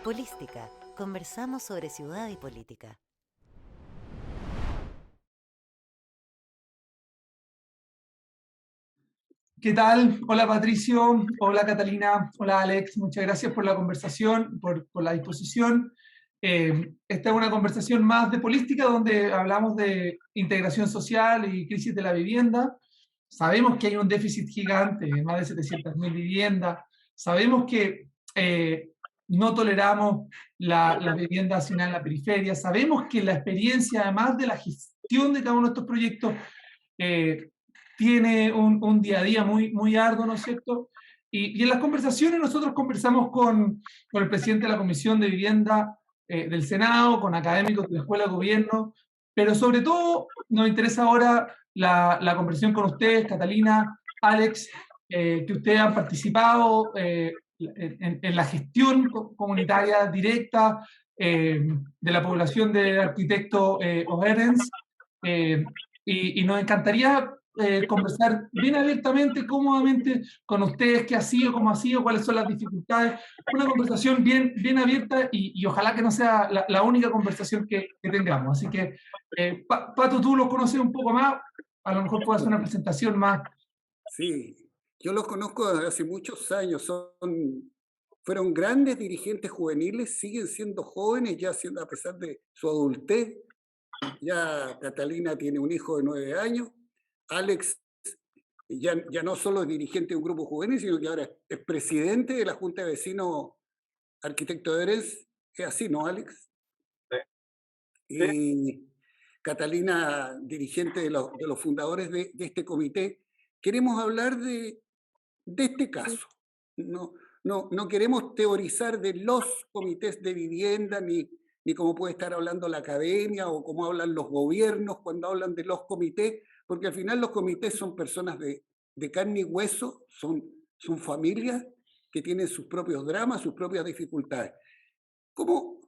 Polística. Conversamos sobre ciudad y política. ¿Qué tal? Hola Patricio, hola Catalina, hola Alex, muchas gracias por la conversación, por la disposición. Esta es una conversación más de política donde hablamos de integración social y crisis de la vivienda. Sabemos que hay un déficit gigante, más de 700.000 viviendas. Sabemos que no toleramos la vivienda hacinada en la periferia. Sabemos que la experiencia, además de la gestión de cada uno de estos proyectos, eh, tiene un día a día muy arduo, ¿no es cierto? Y en las conversaciones nosotros conversamos con el presidente de la Comisión de Vivienda del Senado, con académicos de la Escuela de Gobierno, pero sobre todo nos interesa ahora la conversación con ustedes, Catalina, Alex, que ustedes han participado en la gestión comunitaria directa de la población de arquitecto Oherens. Eh, y nos encantaría conversar bien abiertamente, cómodamente con ustedes, qué ha sido, cómo ha sido, cuáles son las dificultades. Una conversación bien abierta y ojalá que no sea la única conversación que tengamos. Así que, Pato, tú lo conoces un poco más, a lo mejor puedo hacer una presentación más. Sí, yo los conozco desde hace muchos años, fueron grandes dirigentes juveniles, siguen siendo jóvenes, ya siendo, a pesar de su adultez. Ya Catalina tiene un hijo de 9 años, Alex ya no solo es dirigente de un grupo juvenil, sino que ahora es presidente de la Junta de Vecinos Arquitecto de Eres, es así, ¿no, Alex? Sí, sí, Y Catalina, dirigente de los fundadores de este comité. Queremos hablar de este caso. No, no queremos teorizar de los comités de vivienda, ni cómo puede estar hablando la academia o cómo hablan los gobiernos cuando hablan de los comités, porque al final los comités son personas de carne y hueso, son familias que tienen sus propios dramas, sus propias dificultades. ¿Cómo?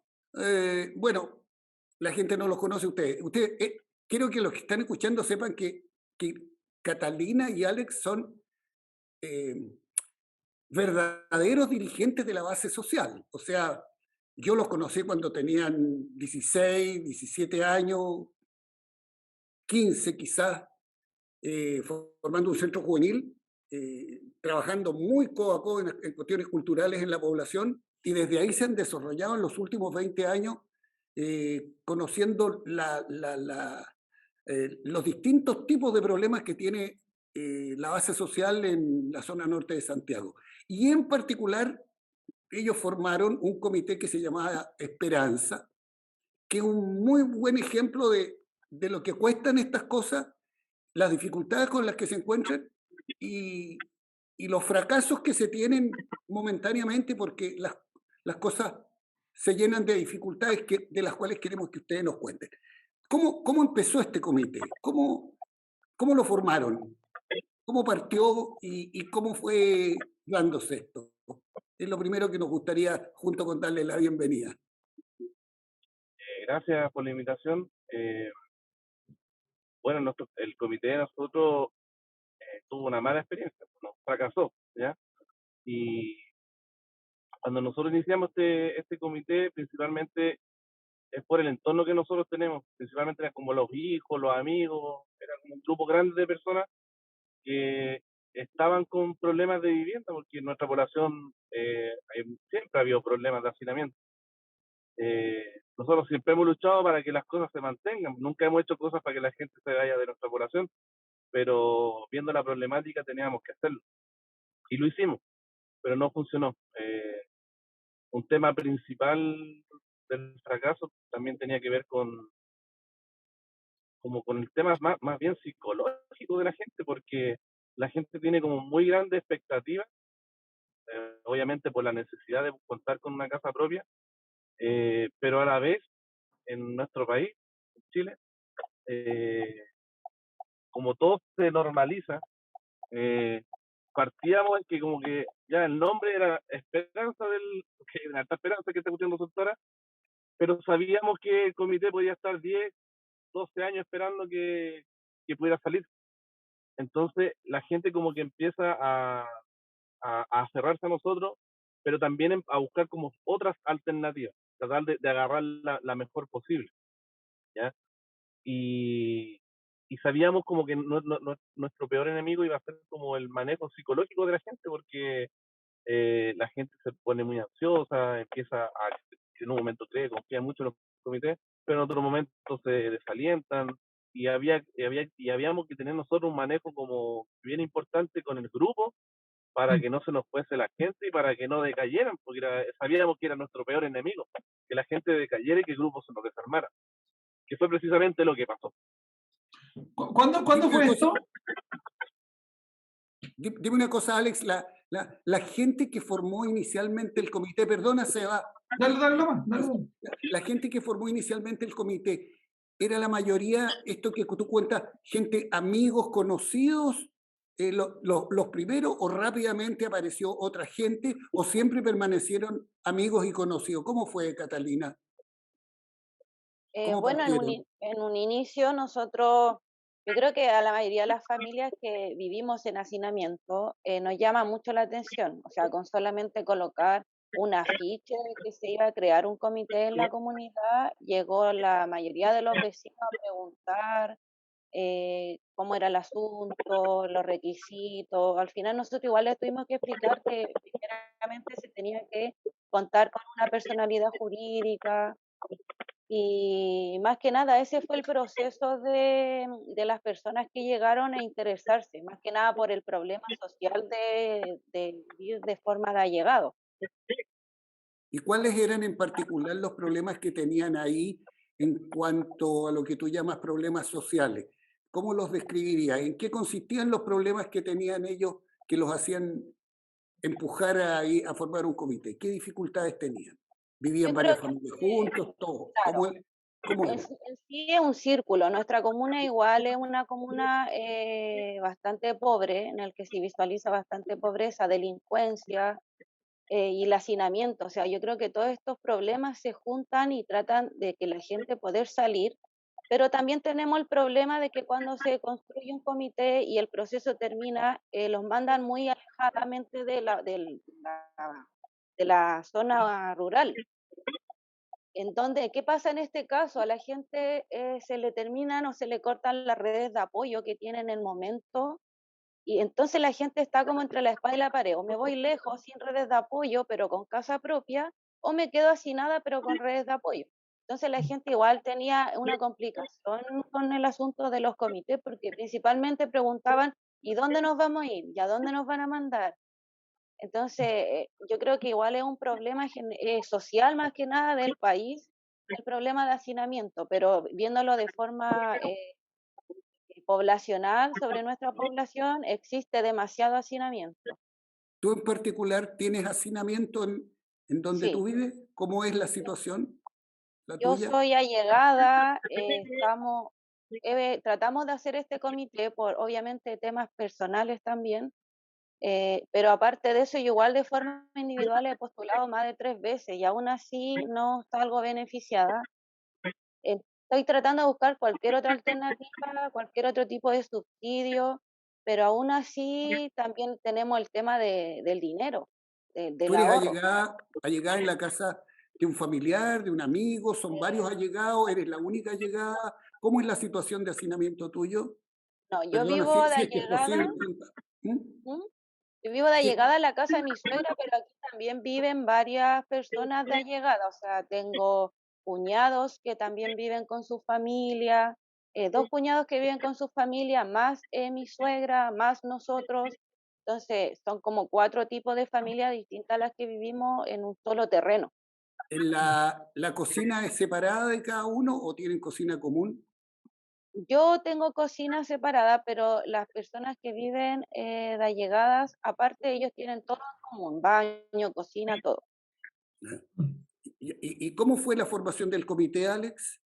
Bueno, la gente no los conoce a ustedes. Quiero que los que están escuchando sepan que Catalina y Alex son eh, verdaderos dirigentes de la base social. O sea, yo los conocí cuando tenían 16, 17 años, 15 quizás, formando un centro juvenil, trabajando muy codo a codo en cuestiones culturales en la población, y desde ahí se han desarrollado en los últimos 20 años, conociendo los distintos tipos de problemas que tiene la base social en la zona norte de Santiago. Y en particular, ellos formaron un comité que se llamaba Esperanza, que es un muy buen ejemplo de lo que cuestan estas cosas, las dificultades con las que se encuentran y, y los fracasos que se tienen momentáneamente porque las cosas se llenan de dificultades de las cuales queremos que ustedes nos cuenten. ¿Cómo empezó este comité? ¿Cómo lo formaron? ¿Cómo partió y cómo fue dándose esto? Es lo primero que nos gustaría, junto con darle la bienvenida. gracias por la invitación. Bueno, el comité de nosotros tuvo una mala experiencia, nos fracasó, ¿ya? Y cuando nosotros iniciamos este comité, principalmente es por el entorno que nosotros tenemos, principalmente eran como los hijos, los amigos, era como un grupo grande de personas que estaban con problemas de vivienda, porque en nuestra población siempre ha habido problemas de hacinamiento. Nosotros siempre hemos luchado para que las cosas se mantengan, nunca hemos hecho cosas para que la gente se vaya de nuestra población, pero viendo la problemática teníamos que hacerlo. Y lo hicimos, pero no funcionó. Un tema principal del fracaso también tenía que ver con el tema más bien psicológico de la gente, porque la gente tiene como muy grandes expectativas, obviamente por la necesidad de contar con una casa propia, pero a la vez en nuestro país, en Chile, eh, como todo se normaliza, eh, partíamos en que como que ya el nombre era Esperanza que era Alta Esperanza que está escuchando doctora, pero sabíamos que el comité podía estar 10, 12 años esperando que pudiera salir. Entonces la gente como que empieza a cerrarse a nosotros pero también a buscar como otras alternativas, tratar de agarrar la mejor posible, ¿ya? Y, y sabíamos como que nuestro peor enemigo iba a ser como el manejo psicológico de la gente, porque la gente se pone muy ansiosa, empieza a, en un momento cree, confía mucho en los comités, pero en otro momento se desalientan, y habíamos que tener nosotros un manejo como bien importante con el grupo para que no se nos fuese la gente y para que no decayeran, porque sabíamos que era nuestro peor enemigo, que la gente decayera y que el grupo se nos desarmara, que fue precisamente lo que pasó. ¿Cuándo Dime una fue cosa, esto? dime una cosa, Alex, la gente que formó inicialmente el comité, perdona, Seba, Dale nomás, dale nomás. la gente que formó inicialmente el comité, ¿era la mayoría, esto que tú cuentas, gente, amigos, conocidos, los primeros, o rápidamente apareció otra gente, o siempre permanecieron amigos y conocidos? ¿Cómo fue, Catalina? ¿Cómo Bueno, partieron? en un inicio nosotros, yo creo que a la mayoría de las familias que vivimos en hacinamiento nos llama mucho la atención, o sea, con solamente colocar un afiche de que se iba a crear un comité en la comunidad, llegó la mayoría de los vecinos a preguntar cómo era el asunto, los requisitos. Al final nosotros igual les tuvimos que explicar que primeramente se tenía que contar con una personalidad jurídica, y más que nada, ese fue el proceso de las personas que llegaron a interesarse, más que nada por el problema social de vivir de forma de allegado. ¿Y cuáles eran en particular los problemas que tenían ahí en cuanto a lo que tú llamas problemas sociales? ¿Cómo los describirías? ¿En qué consistían los problemas que tenían ellos que los hacían empujar a formar un comité? ¿Qué dificultades tenían? ¿Vivían Yo creo varias familias juntos? Todo. claro, ¿Cómo era? en sí es un círculo. Nuestra comuna igual es una comuna bastante pobre, en el que se visualiza bastante pobreza, delincuencia, y el hacinamiento. O sea, yo creo que todos estos problemas se juntan y tratan de que la gente poder salir, pero también tenemos el problema de que cuando se construye un comité y el proceso termina, los mandan muy alejadamente de la zona rural. En donde, ¿qué pasa en este caso? A la gente se le terminan o se le cortan las redes de apoyo que tiene en el momento, y entonces la gente está como entre la espada y la pared, o me voy lejos sin redes de apoyo, pero con casa propia, o me quedo hacinada, pero con redes de apoyo. Entonces la gente igual tenía una complicación con el asunto de los comités, porque principalmente preguntaban, ¿y dónde nos vamos a ir? ¿Y a dónde nos van a mandar? Entonces, yo creo que igual es un problema social más que nada del país, el problema de hacinamiento, pero viéndolo de forma poblacional sobre nuestra población, existe demasiado hacinamiento. ¿Tú en particular tienes hacinamiento en donde Sí, tú vives? ¿Cómo es la situación, la yo tuya? soy allegada, tratamos de hacer este comité por obviamente temas personales también, pero aparte de eso, yo igual de forma individual he postulado más de 3 veces y aún así no salgo beneficiada. Estoy tratando de buscar cualquier otra alternativa, cualquier otro tipo de subsidio, pero aún así también tenemos el tema del dinero, ¿Tú del eres ahorro. allegada en la casa de un familiar, de un amigo? ¿Son varios allegados? ¿Eres la única allegada? ¿Cómo es la situación de hacinamiento tuyo? No, yo Perdona, vivo de si es que es allegada, posible preguntar. ¿Mm? ¿m? Yo vivo de Sí, allegada en la casa de mi suegra, pero aquí también viven varias personas de allegada, o sea, tengo cuñados que también viven con su familia, 2 cuñados que viven con su familia, más mi suegra, más nosotros. Entonces, son como 4 tipos de familias distintas a las que vivimos en un solo terreno. ¿La cocina es separada de cada uno o tienen cocina común? Yo tengo cocina separada, pero las personas que viven de allegadas, aparte ellos tienen todo en común, baño, cocina, todo. ¿Y cómo fue la formación del comité, Alex?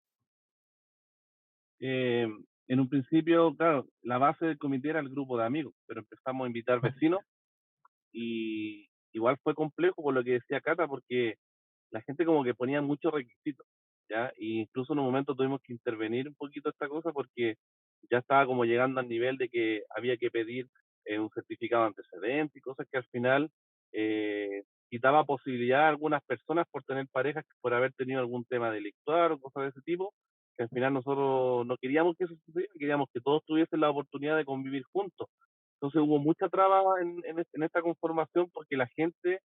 Eh, en un principio, claro, la base del comité era el grupo de amigos, pero empezamos a invitar vecinos y igual fue complejo por lo que decía Cata, porque la gente como que ponía muchos requisitos, ¿ya? Y incluso en un momento tuvimos que intervenir un poquito esta cosa porque ya estaba como llegando al nivel de que había que pedir un certificado de antecedentes y cosas que al final quitaba posibilidad a algunas personas por tener parejas, por haber tenido algún tema delictual o cosas de ese tipo, que al final nosotros no queríamos que eso sucediera, queríamos que todos tuviesen la oportunidad de convivir juntos. Entonces hubo mucha traba en esta conformación porque la gente,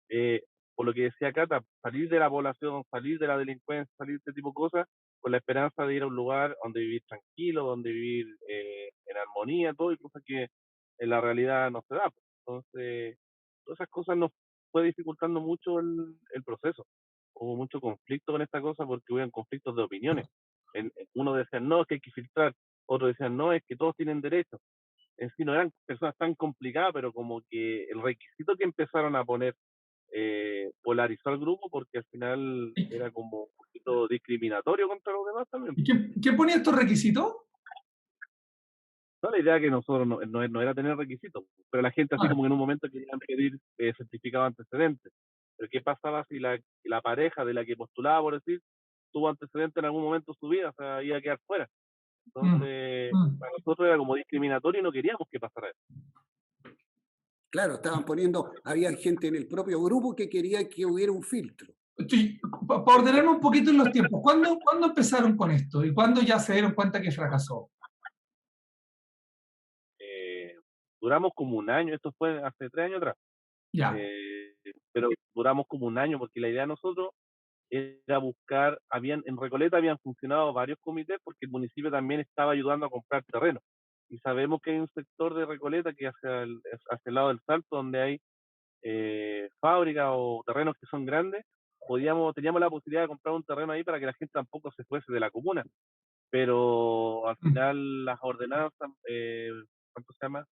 eh, por lo que decía Cata, salir de la población, salir de la delincuencia, salir de este tipo de cosas, con la esperanza de ir a un lugar donde vivir tranquilo, donde vivir en armonía, todo, y cosas que en la realidad no se da. Entonces, todas esas cosas nos fue dificultando mucho el proceso. Hubo mucho conflicto con esta cosa porque hubo conflictos de opiniones. Uno decía, no, es que hay que filtrar, otros decían, no, es que todos tienen derecho. En sí no eran personas tan complicadas, pero como que el requisito que empezaron a poner polarizó al grupo porque al final era como un poquito discriminatorio contra los demás también. ¿Y quién ponía estos requisitos? No, la idea que nosotros no era tener requisitos, pero la gente así como que en un momento querían pedir certificado de antecedentes. Pero ¿qué pasaba si la pareja de la que postulaba, por decir, tuvo antecedentes en algún momento de su vida? O sea, iba a quedar fuera. Entonces, para nosotros era como discriminatorio y no queríamos que pasara eso. Claro, estaban poniendo, había gente en el propio grupo que quería que hubiera un filtro. Para ordenarme un poquito en los tiempos, ¿cuándo empezaron con esto? ¿Y cuándo ya se dieron cuenta que fracasó? Duramos como un año, esto fue hace 3 años atrás. Ya. Pero duramos como un año porque la idea de nosotros era buscar, en Recoleta habían funcionado varios comités porque el municipio también estaba ayudando a comprar terreno. Y sabemos que hay un sector de Recoleta que hacia el lado del Salto, donde hay fábricas o terrenos que son grandes, teníamos la posibilidad de comprar un terreno ahí para que la gente tampoco se fuese de la comuna. Pero al final las ordenanzas, ¿cuánto se llama?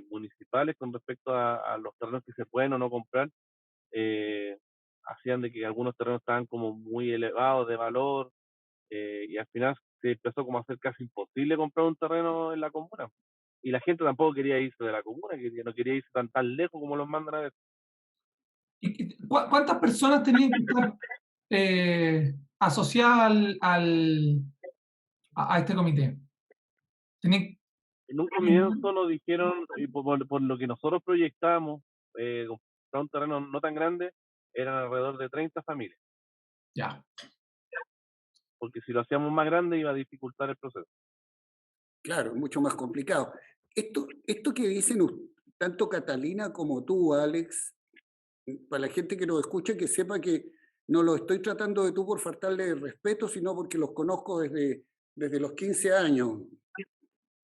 Municipales con respecto a los terrenos que se pueden o no comprar, hacían de que algunos terrenos estaban como muy elevados de valor, y al final se empezó como a hacer casi imposible comprar un terreno en la comuna. Y la gente tampoco quería irse de la comuna, que no quería irse tan lejos como los mandan a veces. ¿Cuántas personas tenían que estar asociadas a este comité? En un comienzo nos dijeron, y por lo que nosotros proyectábamos, comprar un terreno no tan grande, eran alrededor de 30 familias. Ya. Porque si lo hacíamos más grande iba a dificultar el proceso. Claro, mucho más complicado. Esto que dicen tanto Catalina como tú, Alex, para la gente que nos escucha, que sepa que no lo estoy tratando de tú por faltarle el respeto, sino porque los conozco desde los 15 años,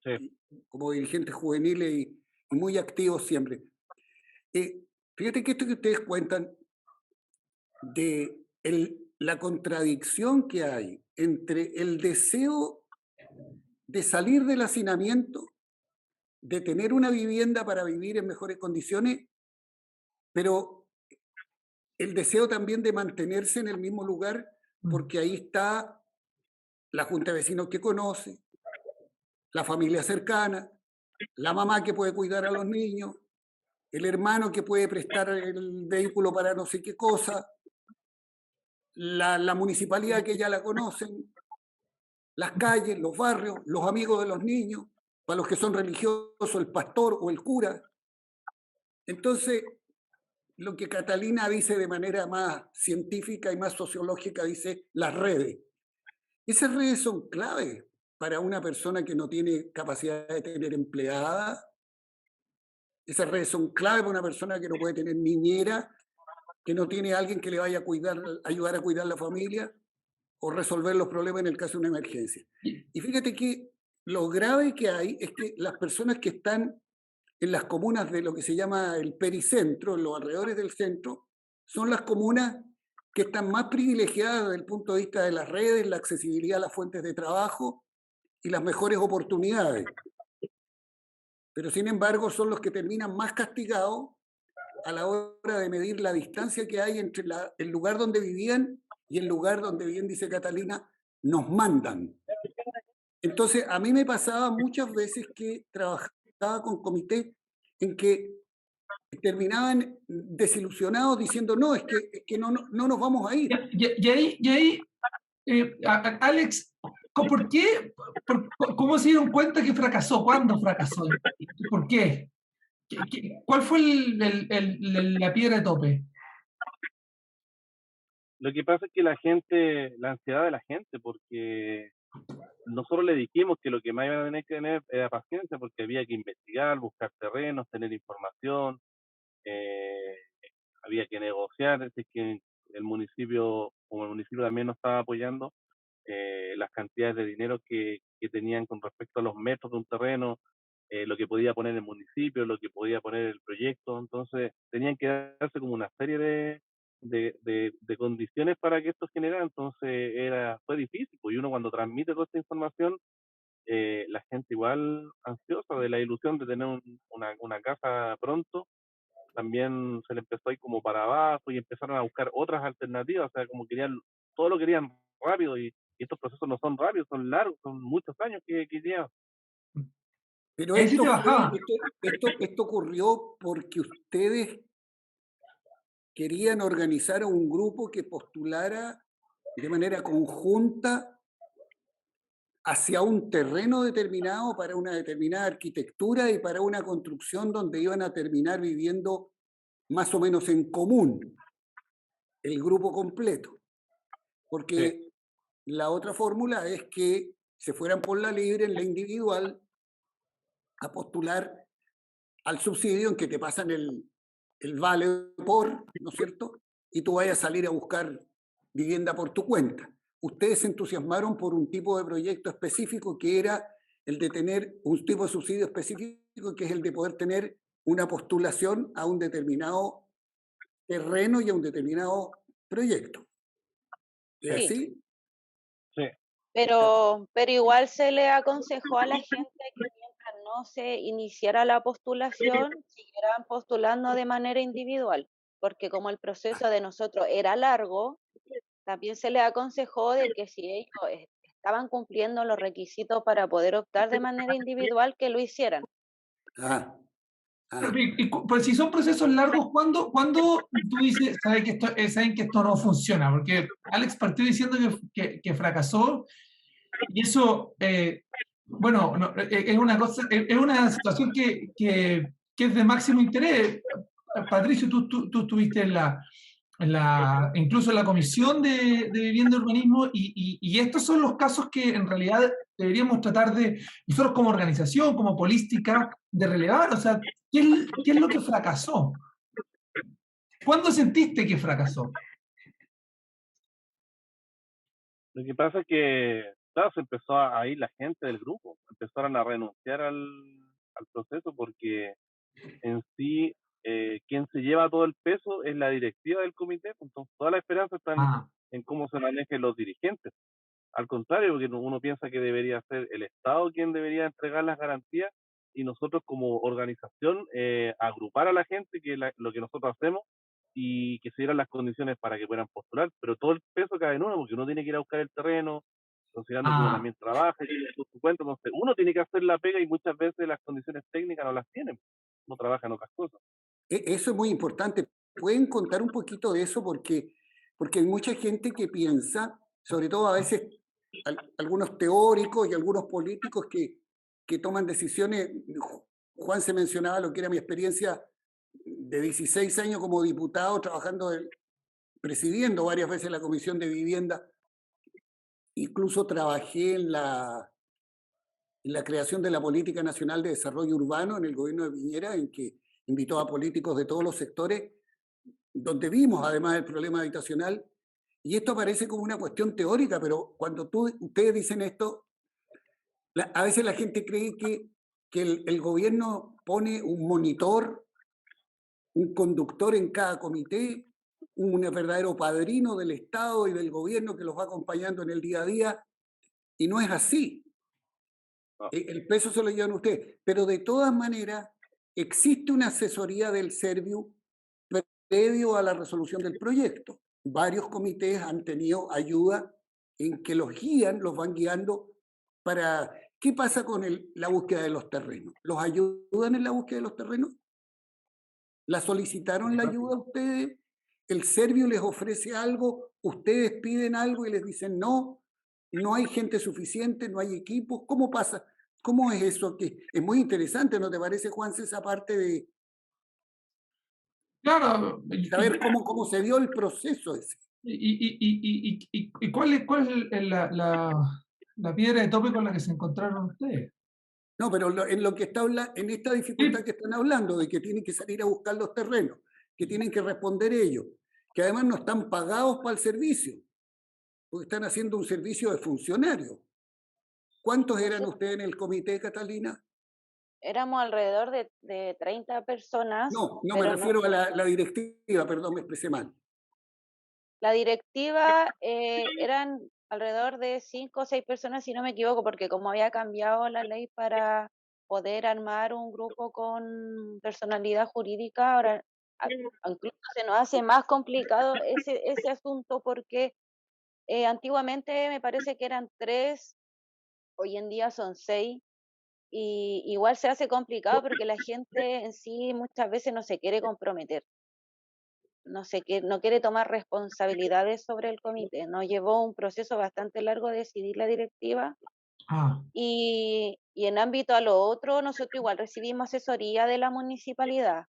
Sí. como dirigentes juveniles y muy activos siempre. Fíjate que esto que ustedes cuentan de la contradicción que hay entre el deseo de salir del hacinamiento, de tener una vivienda para vivir en mejores condiciones, pero el deseo también de mantenerse en el mismo lugar, porque ahí está la junta de vecinos que conoce, la familia cercana, la mamá que puede cuidar a los niños, el hermano que puede prestar el vehículo para no sé qué cosa, la municipalidad que ya la conocen, las calles, los barrios, los amigos de los niños, para los que son religiosos, el pastor o el cura. Entonces, lo que Catalina dice de manera más científica y más sociológica, dice las redes. Esas redes son clave para una persona que no tiene capacidad de tener empleada. Esas redes son clave para una persona que no puede tener niñera, que no tiene alguien que le vaya a ayudar a cuidar la familia o resolver los problemas en el caso de una emergencia. Y fíjate que lo grave que hay es que las personas que están en las comunas de lo que se llama el pericentro, en los alrededores del centro, son las comunas que están más privilegiadas desde el punto de vista de las redes, la accesibilidad a las fuentes de trabajo y las mejores oportunidades. Pero sin embargo son los que terminan más castigados a la hora de medir la distancia que hay entre el lugar donde vivían y el lugar donde, bien dice Catalina, nos mandan. Entonces, a mí me pasaba muchas veces que trabajaba con comités en que terminaban desilusionados diciendo, no, es que no nos vamos a ir. Y ahí Alex, ¿por qué? ¿Cómo se dieron cuenta que fracasó? ¿Cuándo fracasó? ¿Por qué? ¿Cuál fue la piedra de tope? Lo que pasa es que la gente, la ansiedad de la gente, porque nosotros le dijimos que lo que más iban a tener que tener era paciencia, porque había que investigar, buscar terrenos, tener información, eh, había que negociar, es decir, que el municipio, como el municipio también nos estaba apoyando, las cantidades de dinero que tenían con respecto a los metros de un terreno, lo que podía poner el municipio, lo que podía poner el proyecto, entonces tenían que darse como una serie de condiciones para que esto generara, entonces fue difícil, pues, y uno cuando transmite toda esta información, la gente igual ansiosa de la ilusión de tener una casa pronto, también se le empezó a ir como para abajo y empezaron a buscar otras alternativas, o sea, como querían, todo lo querían rápido y estos procesos no son rápidos, son largos, son muchos años que llevan. Pero Ahí sí te bajaba. esto ocurrió porque ustedes querían organizar a un grupo que postulara de manera conjunta hacia un terreno determinado para una determinada arquitectura y para una construcción donde iban a terminar viviendo más o menos en común el grupo completo. Porque la otra fórmula es que se fueran por la libre en la individual a postular al subsidio en que te pasan el vale por, ¿no es cierto? Y tú vayas a salir a buscar vivienda por tu cuenta. Ustedes se entusiasmaron por un tipo de proyecto específico que era el de tener un tipo de subsidio específico, que es el de poder tener una postulación a un determinado terreno y a un determinado proyecto. ¿Es Sí, así? Sí, pero igual se le aconsejó a la gente que mientras no se iniciara la postulación, siguieran postulando de manera individual, porque como el proceso de nosotros era largo, también se le aconsejó de que si ellos estaban cumpliendo los requisitos para poder optar de manera individual, que lo hicieran. Ah, ah. Pues si son procesos largos, ¿cuándo tú dices, saben que esto no funciona? Porque Alex partió diciendo que fracasó y eso, bueno, es una cosa, es una situación que es de máximo interés. Patricio, tú estuviste incluso en la Comisión de Vivienda y Urbanismo, y estos son los casos que en realidad deberíamos tratar de, nosotros como organización, como política, de relevar. O sea, ¿qué es lo que fracasó? ¿Cuándo sentiste que fracasó? lo que pasa es que, claro, se empezó a ir la gente del grupo, empezaron a renunciar al proceso porque en sí quien se lleva todo el peso es la directiva del comité, pues, entonces toda la esperanza está Ah, en cómo se manejen los dirigentes. Al contrario, porque uno piensa que debería ser el Estado quien debería entregar las garantías y nosotros como organización agrupar a la gente, lo que nosotros hacemos, y que se dieran las condiciones para que puedan postular, pero todo el peso cae en uno, porque uno tiene que ir a buscar el terreno, considerando que uno ah, también trabaja y tiene su cuenta, entonces uno tiene que hacer la pega y muchas veces las condiciones técnicas no las tienen, uno trabaja en otras cosas. Eso es muy importante. ¿Pueden contar un poquito de eso? Porque hay mucha gente que piensa, sobre todo a veces algunos teóricos y algunos políticos que toman decisiones. Juan se mencionaba lo que era mi experiencia de 16 años como diputado, presidiendo varias veces la Comisión de Vivienda. Incluso trabajé en la creación de la Política Nacional de Desarrollo Urbano en el gobierno de Piñera, en que invitó a políticos de todos los sectores, donde vimos además el problema habitacional. Y esto parece como una cuestión teórica, pero cuando ustedes dicen esto, a veces la gente cree que el gobierno pone un monitor, un conductor en cada comité, un verdadero padrino del Estado y del gobierno que los va acompañando en el día a día, y no es así. No, El peso se lo llevan ustedes, pero de todas maneras existe una asesoría del Serviu previo a la resolución del proyecto. Varios comités han tenido ayuda en que los guían, los van guiando para... ¿Qué pasa con la búsqueda de los terrenos? ¿Los ayudan en la búsqueda de los terrenos? ¿La solicitaron la ayuda a ustedes? ¿El Serviu les ofrece algo? ¿Ustedes piden algo y les dicen no? ¿No hay gente suficiente? ¿No hay equipos? ¿Cómo pasa? ¿Cómo es eso? Que es muy interesante, ¿no te parece, Juan, esa parte Claro, saber cómo se dio el proceso ese. ¿cuál es la piedra de tope con la que se encontraron ustedes? No, pero en lo que en esta dificultad Sí. que están hablando, de que tienen que salir a buscar los terrenos, que tienen que responder ellos, que además no están pagados para el servicio, porque están haciendo un servicio de funcionario. ¿Cuántos eran Nosotros ustedes en el comité, Catalina? éramos alrededor de 30 personas, No me pero no, refiero a la directiva, perdón, me expresé mal. la directiva eran alrededor de 5 o 6 personas, si no me equivoco, porque como había cambiado la ley para poder armar un grupo con personalidad jurídica, ahora incluso se nos hace más complicado ese asunto porque antiguamente me parece que eran 3, hoy en día son 6. Y igual se hace complicado porque la gente en sí muchas veces no se quiere comprometer, no quiere tomar responsabilidades sobre el comité. Nos llevó un proceso bastante largo decidir la directiva Ah, y en ámbito a lo otro, nosotros igual recibimos asesoría de la municipalidad.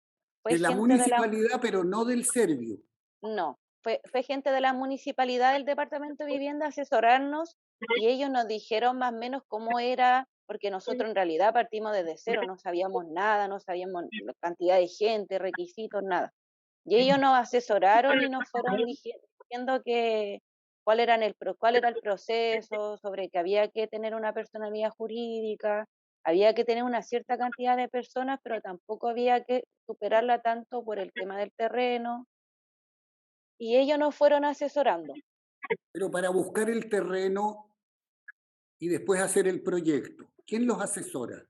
Fue De la gente de la municipalidad, pero no del Servio. No, fue gente de la municipalidad del departamento de vivienda a asesorarnos y ellos nos dijeron más o menos cómo era, porque nosotros en realidad partimos desde cero, no sabíamos nada, no sabíamos la cantidad de gente, requisitos, nada. Y ellos nos asesoraron y nos fueron diciendo que cuál era el proceso, sobre que había que tener una personalidad jurídica, había que tener una cierta cantidad de personas, pero tampoco había que superarla tanto por el tema del terreno y ellos nos fueron asesorando. Pero para buscar el terreno y después hacer el proyecto, ¿quién los asesora?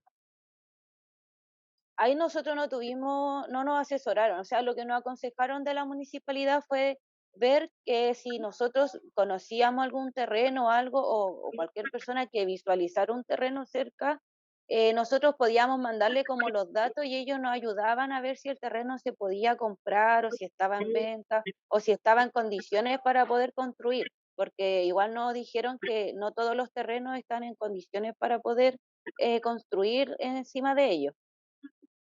Ahí nosotros no nos asesoraron, o sea, lo que nos aconsejaron de la municipalidad fue ver que si nosotros conocíamos algún terreno o algo, o cualquier persona que visualizara un terreno cerca, nosotros podíamos mandarle como los datos y ellos nos ayudaban a ver si el terreno se podía comprar o si estaba en venta o si estaba en condiciones para poder construir, porque igual nos dijeron que no todos los terrenos están en condiciones para poder construir encima de ellos.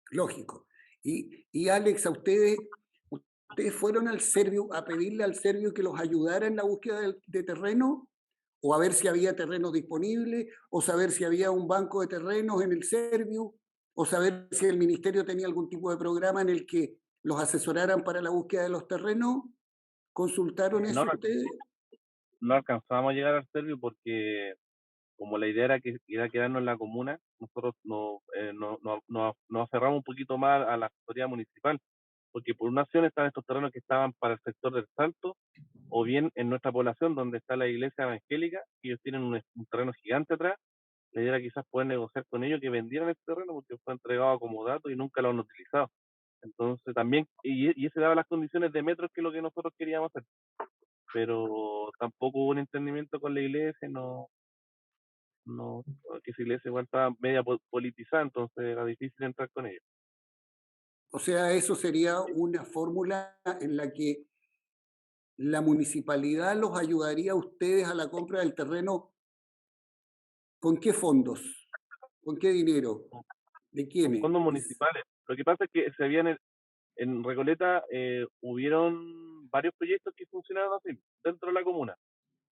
Lógico. Y Alex, ustedes fueron al Servio a pedirle al Servio que los ayudara en la búsqueda de terreno? ¿O a ver si había terreno disponible? ¿O saber si había un banco de terrenos en el Servio? ¿O saber si el ministerio tenía algún tipo de programa en el que los asesoraran para la búsqueda de los terrenos? ¿Consultaron No, eso ustedes? no alcanzamos a llegar al Servio porque como la idea era quedarnos en la comuna, nosotros nos aferramos un poquito más a la autoridad municipal, porque por una acción estaban estos terrenos que estaban para el sector del Salto, o bien en nuestra población donde está la iglesia evangélica, que ellos tienen un terreno gigante atrás. La idea era quizás poder negociar con ellos que vendieran el terreno porque fue entregado como dato y nunca lo han utilizado. Entonces también, y ese daba las condiciones de metros que es lo que nosotros queríamos hacer, pero tampoco hubo un entendimiento con la iglesia, no, que esa iglesia igual estaba media politizada, entonces era difícil entrar con ellos. O sea, eso sería una fórmula en la que la municipalidad los ayudaría a ustedes a la compra del terreno. ¿Con qué fondos? ¿Con qué dinero? ¿De Con quiénes? fondos municipales. Lo que pasa es que se habían en Recoleta hubieron varios proyectos que funcionaron así, dentro de la comuna.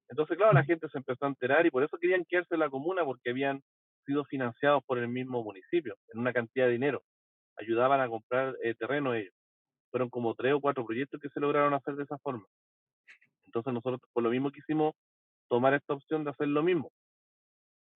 Entonces, claro, la gente se empezó a enterar y por eso querían quedarse en la comuna porque habían sido financiados por el mismo municipio en una cantidad de dinero. Ayudaban a comprar terreno ellos. Fueron como 3 o 4 proyectos que se lograron hacer de esa forma. Entonces nosotros por lo mismo quisimos tomar esta opción de hacer lo mismo,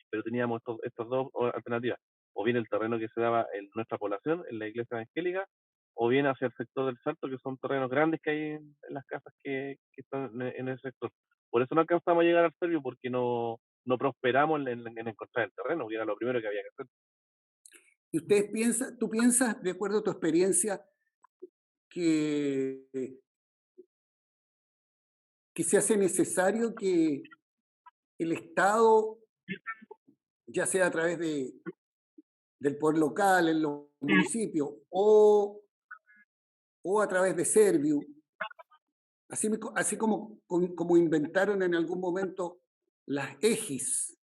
pero teníamos estas dos alternativas, o bien el terreno que se daba en nuestra población, en la iglesia evangélica, o bien hacia el sector del Salto, que son terrenos grandes que hay en las casas que están en ese sector. Por eso no alcanzamos a llegar al Servio, porque no prosperamos en encontrar el terreno, que era lo primero que había que hacer. ¿Y tú piensas, de acuerdo a tu experiencia, que, que se hace necesario que el Estado, ya sea a través del poder local, en los municipios, o a través de Serviu, así como inventaron en algún momento las EGIS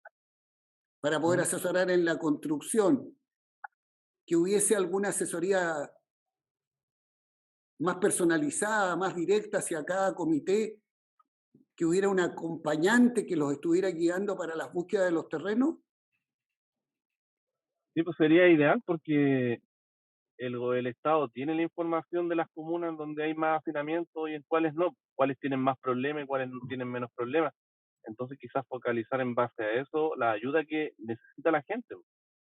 para poder asesorar en la construcción, que hubiese alguna asesoría más personalizada, más directa hacia cada comité, que hubiera un acompañante que los estuviera guiando para las búsquedas de los terrenos? Sí, pues sería ideal porque el Estado tiene la información de las comunas donde hay más hacinamiento y en cuáles no, cuáles tienen más problemas y cuáles no tienen menos problemas. Entonces quizás focalizar en base a eso la ayuda que necesita la gente,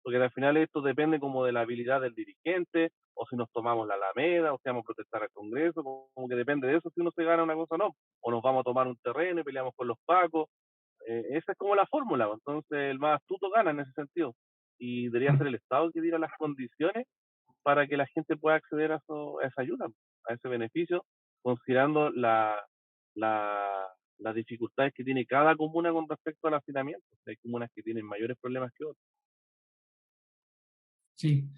porque al final esto depende como de la habilidad del dirigente, o si nos tomamos la Alameda, o si vamos a protestar al Congreso, como que depende de eso si uno se gana una cosa o no, o nos vamos a tomar un terreno y peleamos con los pacos. Esa es como la fórmula, entonces el más astuto gana en ese sentido, y debería ser el Estado que diera las condiciones para que la gente pueda acceder a esa ayuda, a ese beneficio, considerando la, las dificultades que tiene cada comuna con respecto al hacinamiento. Hay comunas que tienen mayores problemas que otras. Sí,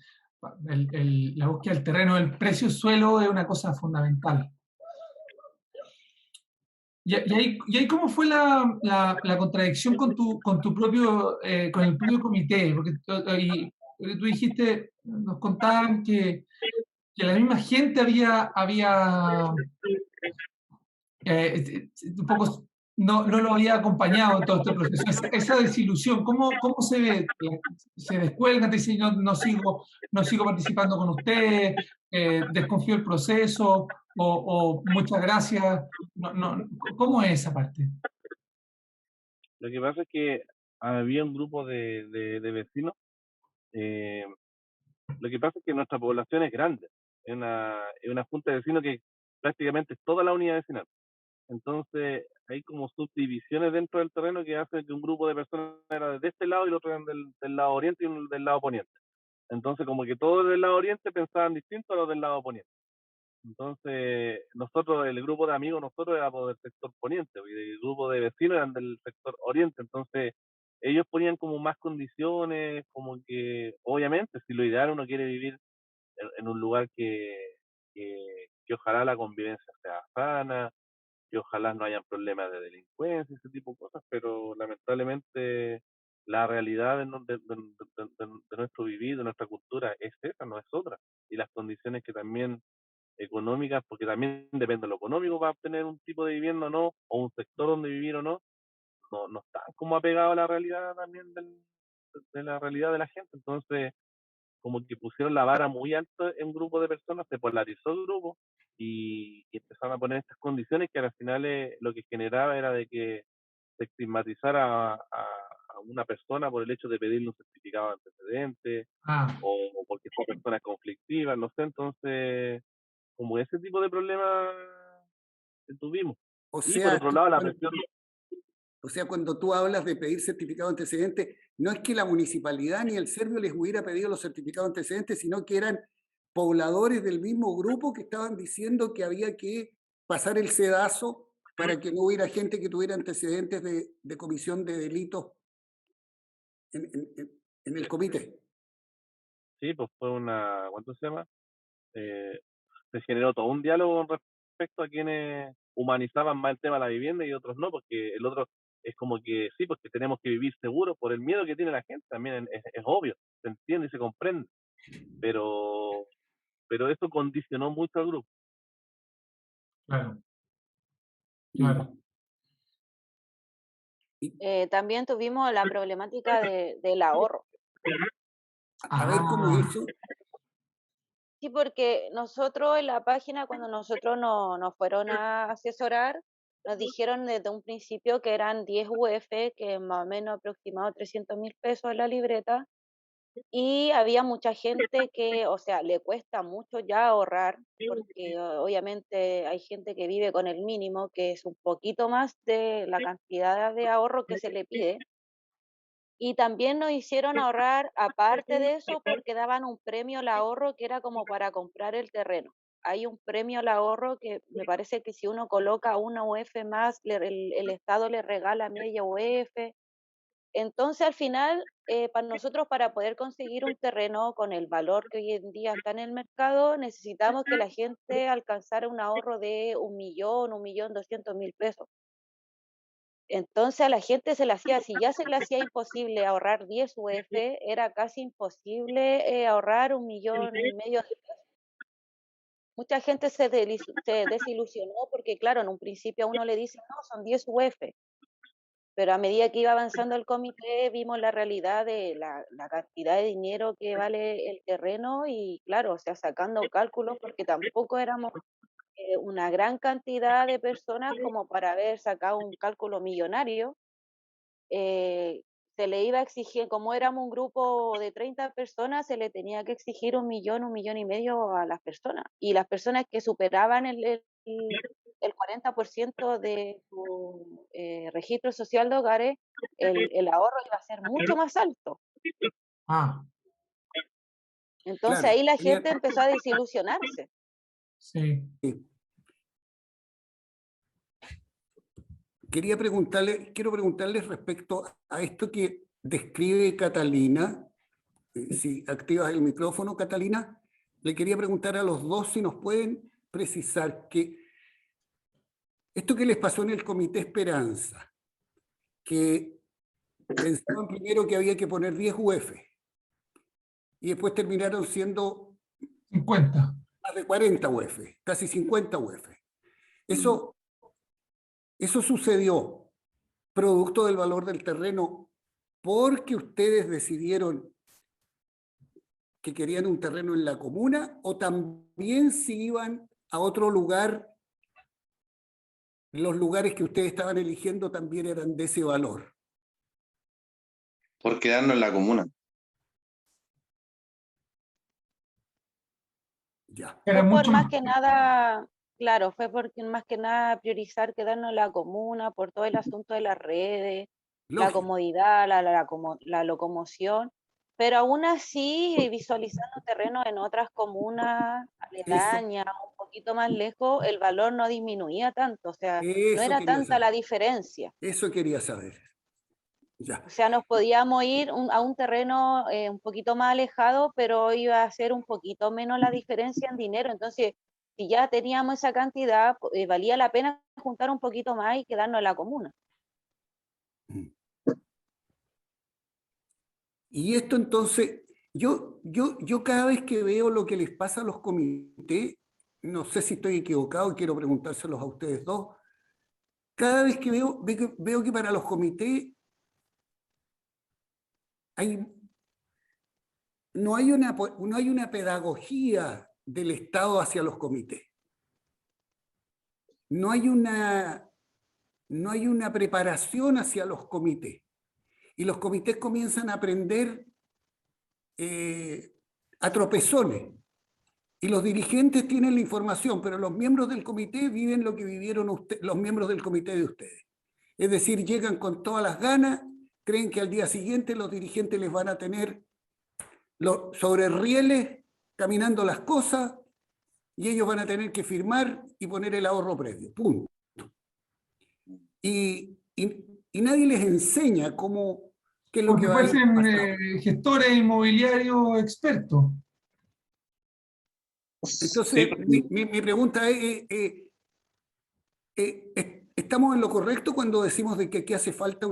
la búsqueda del terreno, del precio suelo es una cosa fundamental. ¿Y ahí cómo fue la contradicción con tu propio, con el propio comité? Porque tú dijiste, nos contaban que la misma gente había un poco no lo había acompañado en todo este proceso. Esa desilusión, ¿cómo se ve? ¿Se descuelgan? ¿Te dicen, no sigo participando con usted? ¿Desconfío del proceso? ¿O muchas gracias? ¿Cómo es esa parte? Lo que pasa es que había un grupo de vecinos. eh, lo que pasa es que nuestra población es grande. Es una junta de vecinos que prácticamente es toda la unidad vecinal. Entonces, hay como subdivisiones dentro del terreno que hacen que un grupo de personas era de este lado y el otro eran del lado oriente y uno del lado poniente. Entonces, como que todos del lado oriente pensaban distinto a los del lado poniente. Entonces, nosotros, el grupo de amigos, nosotros éramos del sector poniente y el grupo de vecinos eran del sector oriente. Entonces, ellos ponían como más condiciones, como que, obviamente, si lo ideal uno quiere vivir en un lugar que ojalá la convivencia sea sana, que ojalá no hayan problemas de delincuencia, ese tipo de cosas, pero lamentablemente la realidad de nuestro vivir, de nuestra cultura, es esa, no es otra. Y las condiciones que también económicas, porque también depende de lo económico para obtener un tipo de vivienda o no, o un sector donde vivir o no, no están como apegados a la realidad también de la realidad de la gente. Entonces, como que pusieron la vara muy alta en un grupo de personas, se polarizó el grupo y empezaron a poner estas condiciones que al final lo que generaba era de que se estigmatizara a una persona por el hecho de pedirle un certificado de antecedentes Ah, o porque son personas conflictivas, no sé, entonces como ese tipo de problemas que tuvimos. O Y por sea, otro lado, la presión. cuando tú hablas de pedir certificado de antecedentes, no es que la municipalidad ni el Servio les hubiera pedido los certificados de antecedentes, sino que eran pobladores del mismo grupo que estaban diciendo que había que pasar el sedazo para que no hubiera gente que tuviera antecedentes de comisión de delitos en el comité. Sí, pues fue ¿cuánto se llama? Se generó todo un diálogo con respecto a quienes humanizaban más el tema de la vivienda y otros no, porque el otro es como que sí, porque tenemos que vivir seguros por el miedo que tiene la gente, también es obvio, se entiende y se comprende, pero, pero eso condicionó mucho al grupo. claro, Mm. claro. También tuvimos la problemática del ahorro. A ver cómo Ah, es eso. Sí, porque nosotros en la página, cuando nosotros nos fueron a asesorar, nos dijeron desde un principio que eran 10 UF, que es más o menos aproximado 300.000 pesos en la libreta, y había mucha gente que, o sea, le cuesta mucho ya ahorrar, porque obviamente hay gente que vive con el mínimo, que es un poquito más de la cantidad de ahorro que se le pide. Y también nos hicieron ahorrar, aparte de eso, porque daban un premio al ahorro que era como para comprar el terreno. Hay un premio al ahorro que me parece que si uno coloca una UF más, el Estado le regala media UF. Entonces, al final, para nosotros, para poder conseguir un terreno con el valor que hoy en día está en el mercado, necesitamos que la gente alcanzara un ahorro de 1.000.000, 1.200.000 pesos. Entonces a la gente se le hacía, si ya se le hacía imposible ahorrar 10 UF, era casi imposible ahorrar 1.500.000 de pesos. mucha gente se desilusionó porque, claro, en un principio a uno le dicen, no, son 10 UF, pero a medida que iba avanzando el comité vimos la realidad de la cantidad de dinero que vale el terreno y, claro, o sea, sacando cálculos, porque tampoco éramos una gran cantidad de personas como para haber sacado un cálculo millonario. eh, Se le iba a exigir, como éramos un grupo de 30 personas, se le tenía que exigir 1 millón, 1,5 millones a las personas. Y las personas que superaban el 40% de su registro social de hogares, el ahorro iba a ser mucho más alto. Ah, Entonces Claro, ahí la tenían, gente empezó a desilusionarse. sí. quiero preguntarles respecto a esto que describe Catalina. Si activas el micrófono, Catalina, le quería preguntar a los dos si nos pueden precisar que esto que les pasó en el Comité Esperanza, que pensaban primero que había que poner 10 UF y después terminaron siendo 50. más de 40 UF, casi 50 UF. Eso sucedió producto del valor del terreno porque ustedes decidieron que querían un terreno en la comuna o también si iban a otro lugar, los lugares que ustedes estaban eligiendo también eran de ese valor. Por quedarnos en la comuna. Ya, Era Fue por mucho más más. que nada, claro, fue porque más que nada priorizar quedarnos en la comuna por todo el asunto de las redes, la lógico. comodidad, la locomoción, pero aún así, visualizando terrenos en otras comunas Eso, aledañas, un poquito más lejos, el valor no disminuía tanto, o sea, no eso era quería tanta saber. la diferencia. Eso quería saber. Ya. O sea, nos podíamos ir a un terreno un poquito más alejado, pero iba a ser un poquito menos la diferencia en dinero. Entonces, si ya teníamos esa cantidad, valía la pena juntar un poquito más y quedarnos en la comuna. Y esto entonces, yo cada vez que veo lo que les pasa a los comités, no sé si estoy equivocado y quiero preguntárselos a ustedes dos, cada vez que veo que para los comités hay, no hay una pedagogía del Estado hacia los comités. No hay una preparación hacia los comités. Y los comités comienzan a aprender a tropezones. Y los dirigentes tienen la información, pero los miembros del comité viven lo que vivieron los miembros del comité de ustedes. Es decir, llegan con todas las ganas, creen que al día siguiente los dirigentes les van a tener sobre rieles, caminando las cosas, y ellos van a tener que firmar y poner el ahorro previo. Punto. Y nadie les enseña qué es lo que Porque va a ir fuesen pasando. gestores inmobiliarios expertos. Entonces, Sí, mi pregunta es, ¿estamos en lo correcto cuando decimos de que aquí hace falta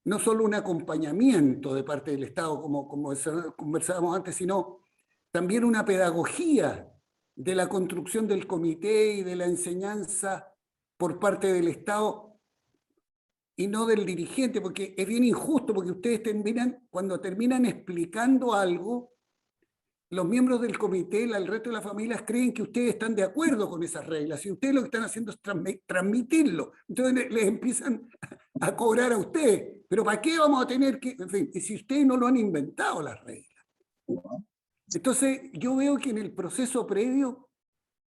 no solo un acompañamiento de parte del Estado, como conversábamos antes, sino también una pedagogía de la construcción del comité y de la enseñanza por parte del Estado y no del dirigente? Porque es bien injusto, porque ustedes cuando terminan explicando algo, los miembros del comité, el resto de las familias creen que ustedes están de acuerdo con esas reglas y ustedes lo que están haciendo es transmitirlo. Entonces les empiezan a cobrar a ustedes. Pero ¿para qué vamos a tener que...? En fin, si ustedes no lo han inventado las reglas. Entonces yo veo que en el proceso previo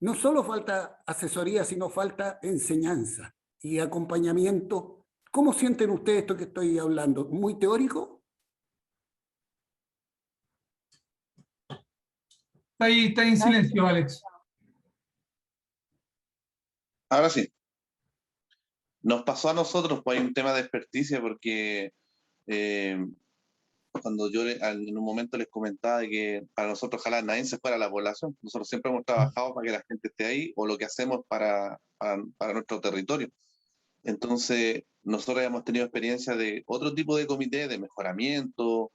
no solo falta asesoría, sino falta enseñanza y acompañamiento. ¿Cómo sienten ustedes esto que estoy hablando? ¿Muy teórico? Está ahí en silencio, Alex. ahora sí. Nos pasó a nosotros, pues hay un tema de experticia porque cuando yo en un momento les comentaba de que para nosotros ojalá nadie se fuera a la población. Nosotros siempre hemos trabajado para que la gente esté ahí o lo que hacemos para nuestro territorio. Entonces, nosotros hemos tenido experiencia de otro tipo de comité, de mejoramiento,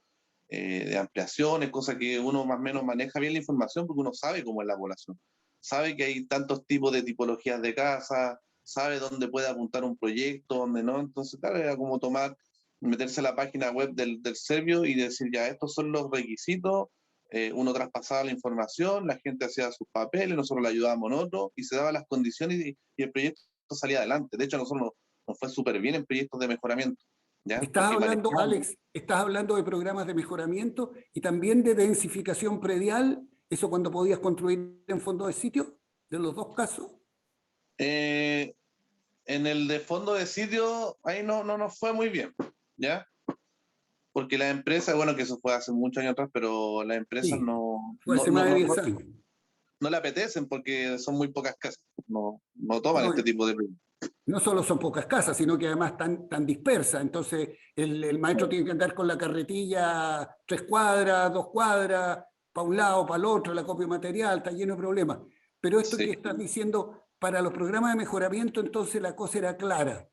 de ampliaciones, cosas que uno más o menos maneja bien la información porque uno sabe cómo es la población. sabe que hay tantos tipos de tipologías de casa, sabe dónde puede apuntar un proyecto, dónde no. Entonces, claro, era como meterse a la página web del Servio y decir, ya, estos son los requisitos, uno traspasaba la información, la gente hacía sus papeles, nosotros le ayudábamos en otro, y se daban las condiciones y el proyecto salía adelante. De hecho, a nosotros nos fue súper bien en proyectos de mejoramiento. ¿Ya? Estás hablando, Alex, estás hablando de programas de mejoramiento y también de densificación predial, eso cuando podías construir en fondo de sitio, de los dos casos. En el de fondo de sitio, ahí no nos fue muy bien, ¿ya? Porque las empresas, bueno, que eso fue hace muchos años atrás, pero las empresas Sí, no fue hace más de 10 años. no le apetecen porque son muy pocas casas, no toman este tipo de proyectos. No solo son pocas casas, sino que además tan dispersas. Entonces, el maestro tiene que andar con la carretilla 3 cuadras, 2 cuadras, para un lado, para el otro, el acopio de material, está lleno de problemas. Pero esto Sí. que estás diciendo, para los programas de mejoramiento, entonces la cosa era clara.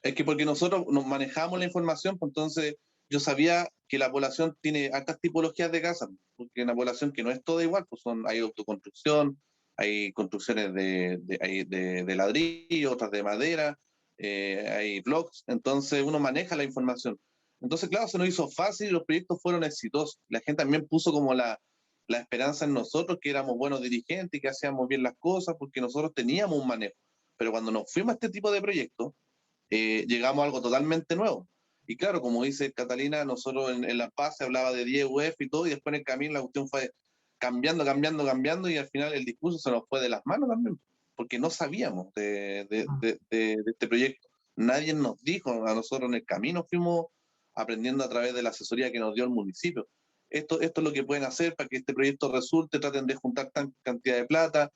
Es que porque nosotros nos manejamos la información, pues entonces yo sabía que la población tiene altas tipologías de casas, porque una población que no es toda igual, pues hay autoconstrucción, hay construcciones de ladrillo, otras de madera, hay blocks, entonces uno maneja la información. Entonces, claro, se nos hizo fácil y los proyectos fueron exitosos. La gente también puso como la esperanza en nosotros, que éramos buenos dirigentes y que hacíamos bien las cosas, porque nosotros teníamos un manejo. Pero cuando nos fuimos a este tipo de proyectos, llegamos a algo totalmente nuevo. Y claro, como dice Catalina, nosotros en La Paz se hablaba de 10 UF y todo, y después en el camino la cuestión fue cambiando, y al final el discurso se nos fue de las manos también, porque no sabíamos de este proyecto. Nadie nos dijo, a nosotros en el camino fuimos aprendiendo a través de la asesoría que nos dio el municipio. Esto es lo que pueden hacer para que este proyecto resulte, traten de juntar tanta cantidad de plata,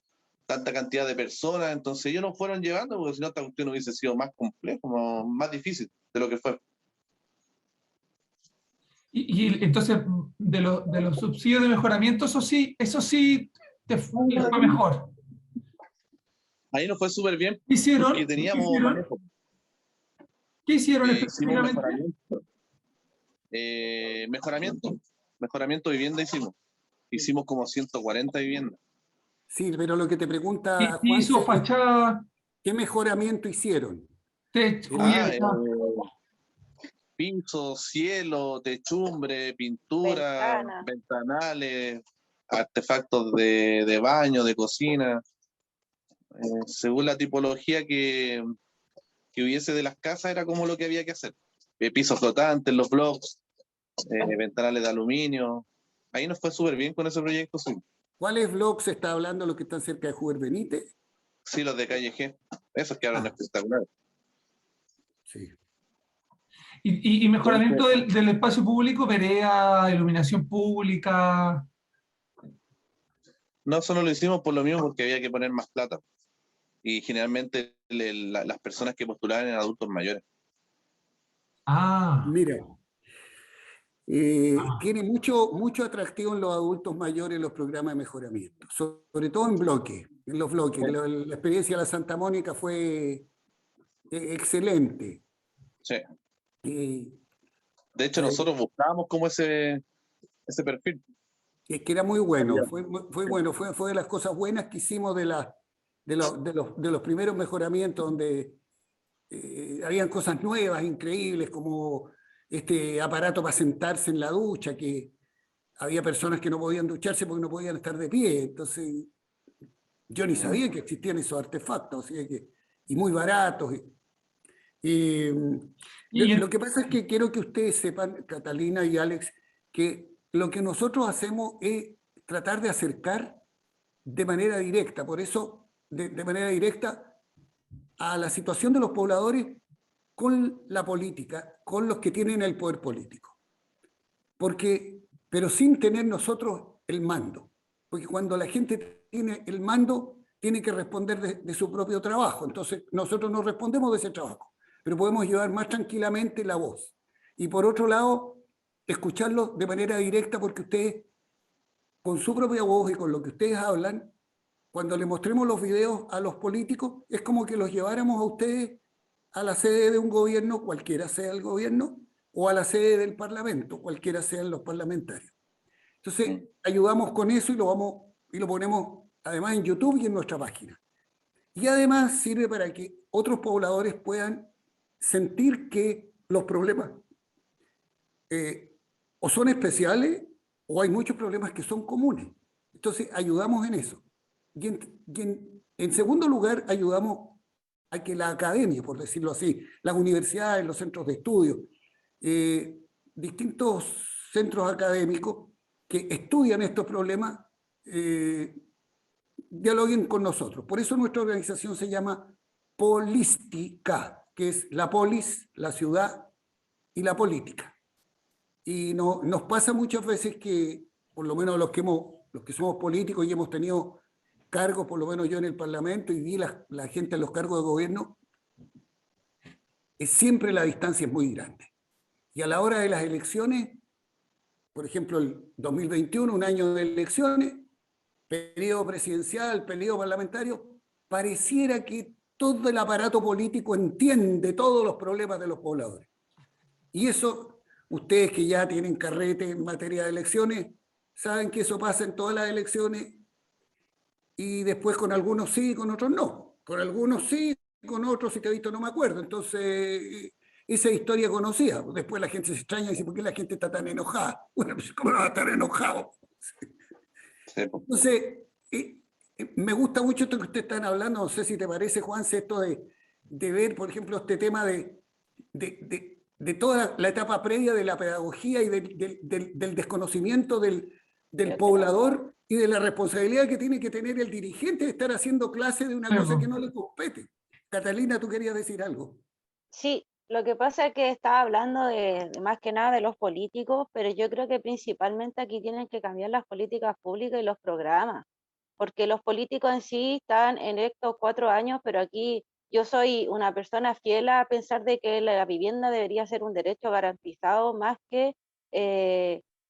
tanta cantidad de personas, entonces ellos nos fueron llevando, porque si no esta cuestión hubiese sido más complejo, más difícil de lo que fue. Y entonces, de los subsidios de mejoramiento, eso sí les fue mejor. Ahí nos fue súper bien, ¿Qué hicieron? porque teníamos manejo. ¿Qué hicieron Hicimos específicamente? mejoramiento de vivienda hicimos como 140 viviendas. Sí, pero lo que te pregunta ¿Qué hizo? Juan, Fachada, ¿qué mejoramiento hicieron? techo, Piso, cielo, techumbre, pintura, ventanales, artefactos de baño, de cocina, según la tipología que hubiese de las casas, era como lo que había que hacer. Pisos flotantes, los blocks, ventanales de aluminio. Ahí nos fue súper bien con ese proyecto, sí. ¿Cuáles blogs está hablando los que están cerca de Juber Benítez? Sí, los de calle G. Esos quedaron espectaculares. Sí. y mejoramiento del espacio público, vereda, iluminación pública. No, eso no lo hicimos por lo mismo, porque había que poner más plata. Y generalmente las personas que postulaban eran adultos mayores. Mira, tiene mucho atractivo en los adultos mayores los programas de mejoramiento, sobre todo en los bloques. La experiencia de la Santa Mónica fue excelente. Sí. De hecho, nosotros buscábamos como ese perfil. Es que era muy bueno, fue bueno, fue de las cosas buenas que hicimos de los primeros mejoramientos, donde habían cosas nuevas, increíbles, como este aparato para sentarse en la ducha, que había personas que no podían ducharse porque no podían estar de pie. Entonces, yo ni sabía que existían esos artefactos, y muy baratos. Lo que pasa es que quiero que ustedes sepan, Catalina y Alex, que lo que nosotros hacemos es tratar de acercar de manera directa, por eso, de manera directa, a la situación de los pobladores con la política, con los que tienen el poder político. Pero sin tener nosotros el mando. Porque cuando la gente tiene el mando, tiene que responder de su propio trabajo. Entonces, nosotros no respondemos de ese trabajo, pero podemos llevar más tranquilamente la voz. Y por otro lado, escucharlos de manera directa, porque ustedes, con su propia voz y con lo que ustedes hablan, cuando le mostremos los videos a los políticos, es como que los lleváramos a ustedes a la sede de un gobierno, cualquiera sea el gobierno, o a la sede del Parlamento, cualquiera sean los parlamentarios. Entonces, ayudamos con eso y lo ponemos además en YouTube y en nuestra página. Y además sirve para que otros pobladores puedan sentir que los problemas o son especiales o hay muchos problemas que son comunes. Entonces ayudamos en eso. En segundo lugar, ayudamos a que la academia, por decirlo así, las universidades, los centros de estudio, distintos centros académicos que estudian estos problemas, dialoguen con nosotros. Por eso nuestra organización se llama Polística, que es la polis, la ciudad y la política. Y nos pasa muchas veces que, por lo menos los que somos políticos y hemos tenido cargos, por lo menos yo en el Parlamento, y vi la gente en los cargos de gobierno, siempre la distancia es muy grande. Y a la hora de las elecciones, por ejemplo, el 2021, un año de elecciones, periodo presidencial, periodo parlamentario, pareciera que todo el aparato político entiende todos los problemas de los pobladores. Y eso, ustedes que ya tienen carrete en materia de elecciones, saben que eso pasa en todas las elecciones y después con algunos sí, con otros no. Con algunos sí, con otros, si te he visto, no me acuerdo. Entonces, esa historia conocida. Después la gente se extraña y dice, ¿por qué la gente está tan enojada? Bueno, pues, ¿cómo no va a estar enojado? Entonces, me gusta mucho esto que ustedes están hablando, no sé si te parece, Juanse, esto de ver, por ejemplo, este tema de toda la etapa previa de la pedagogía y del desconocimiento del poblador y de la responsabilidad que tiene que tener el dirigente de estar haciendo clase de una cosa que no le compete. Catalina, tú querías decir algo. Sí, lo que pasa es que estaba hablando de más que nada de los políticos, pero yo creo que principalmente aquí tienen que cambiar las políticas públicas y los programas, porque los políticos en sí están en estos 4 años, pero aquí yo soy una persona fiel a pensar de que la vivienda debería ser un derecho garantizado más que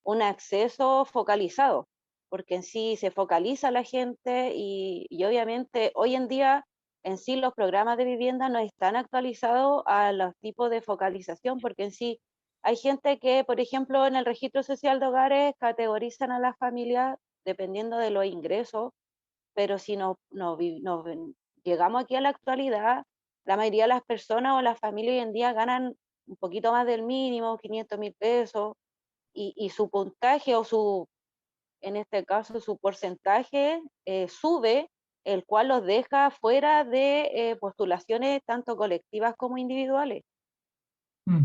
un acceso focalizado, porque en sí se focaliza a la gente y obviamente hoy en día en sí los programas de vivienda no están actualizados a los tipos de focalización, porque en sí hay gente que, por ejemplo, en el registro social de hogares categorizan a las familias dependiendo de los ingresos, pero si llegamos aquí a la actualidad, la mayoría de las personas o las familias hoy en día ganan un poquito más del mínimo, 500.000 pesos, y su puntaje o en este caso su porcentaje sube, el cual los deja fuera de postulaciones tanto colectivas como individuales.